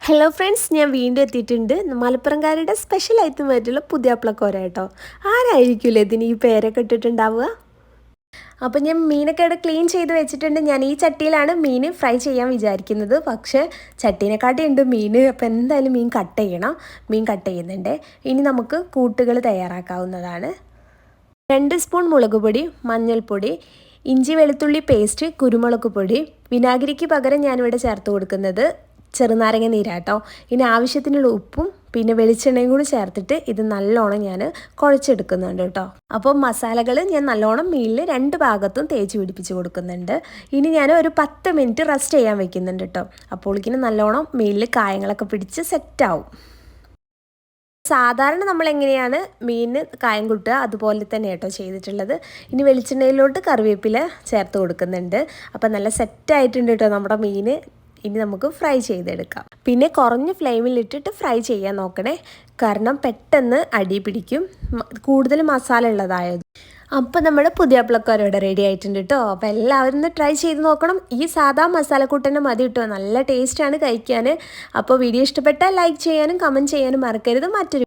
Hello friends, ഞാൻ വീണ്ടും എത്തിയിട്ടുണ്ട്. മലപ്പുറംകാരുടെ സ്പെഷ്യൽ ആയിട്ടുള്ള പുതിയാപ്ലക്കോര കേട്ടോ. ആരായിരിക്കില്ലേ ഇതിന് ഈ പേരൊക്കെ ഇട്ടിട്ടുണ്ടാവുക? അപ്പോൾ ഞാൻ മീനൊക്കെ ഇവിടെ ക്ലീൻ ചെയ്ത് വെച്ചിട്ടുണ്ട്. ഞാൻ ഈ ചട്ടിയിലാണ് മീൻ ഫ്രൈ ചെയ്യാൻ വിചാരിക്കുന്നത്. പക്ഷേ ചട്ടീനെക്കാട്ടി ഉണ്ട് മീൻ. അപ്പോൾ എന്തായാലും മീൻ കട്ട് ചെയ്യണം. മീൻ കട്ട് ചെയ്യുന്നുണ്ട്. ഇനി നമുക്ക് കൂട്ടുകൾ തയ്യാറാക്കാവുന്നതാണ്. 2 സ്പൂൺ മുളക് പൊടി, മഞ്ഞൾപ്പൊടി, ഇഞ്ചി വെളുത്തുള്ളി പേസ്റ്റ്, കുരുമുളക് പൊടി. വിനാഗിരിക്ക് പകരം ഞാനിവിടെ ചേർത്ത് കൊടുക്കുന്നത് ചെറുനാരങ്ങ നീരാട്ടോ. ഇനി ആവശ്യത്തിനുള്ള ഉപ്പും പിന്നെ വെളിച്ചെണ്ണയും കൂടി ചേർത്തിട്ട് ഇത് നല്ലോണം ഞാൻ കുഴച്ചെടുക്കുന്നുണ്ട് കേട്ടോ. അപ്പോൾ മസാലകൾ ഞാൻ നല്ലോണം മീനിൽ 2 ഭാഗത്തും തേച്ച് പിടിപ്പിച്ച് കൊടുക്കുന്നുണ്ട്. ഇനി ഞാൻ ഒരു 10 മിനിറ്റ് റെസ്റ്റ് ചെയ്യാൻ വെക്കുന്നുണ്ട് കേട്ടോ. അപ്പോഴേക്കിന് നല്ലോണം മീനിൽ കായങ്ങളൊക്കെ പിടിച്ച് സെറ്റാവും. സാധാരണ നമ്മൾ എങ്ങനെയാണ് മീൻ കായം കൂട്ടുക അതുപോലെ തന്നെ കേട്ടോ ചെയ്തിട്ടുള്ളത്. ഇനി വെളിച്ചെണ്ണയിലോട്ട് കറിവേപ്പില ചേർത്ത് കൊടുക്കുന്നുണ്ട്. അപ്പം നല്ല സെറ്റായിട്ടുണ്ട് കേട്ടോ നമ്മുടെ മീൻ. ഇനി നമുക്ക് ഫ്രൈ ചെയ്തെടുക്കാം. പിന്നെ കുറഞ്ഞ ഫ്ലെയിമിലിട്ടിട്ട് ഫ്രൈ ചെയ്യാൻ നോക്കണേ, കാരണം പെട്ടെന്ന് അടി പിടിക്കും, കൂടുതൽ മസാല ഉള്ളതായത്. അപ്പോൾ നമ്മുടെ പുതിയാപ്ലക്കോര ഇവിടെ റെഡി ആയിട്ടുണ്ട് കേട്ടോ. അപ്പോൾ എല്ലാവരും ഒന്ന് ട്രൈ ചെയ്ത് നോക്കണം. ഈ സാധാ മസാലക്കൂട്ടന്നെ മതി കേട്ടോ, നല്ല ടേസ്റ്റാണ് കഴിക്കാൻ. അപ്പോൾ വീഡിയോ ഇഷ്ടപ്പെട്ടാൽ ലൈക്ക് ചെയ്യാനും കമൻറ്റ് ചെയ്യാനും മറക്കരുത്. മറ്റൊരു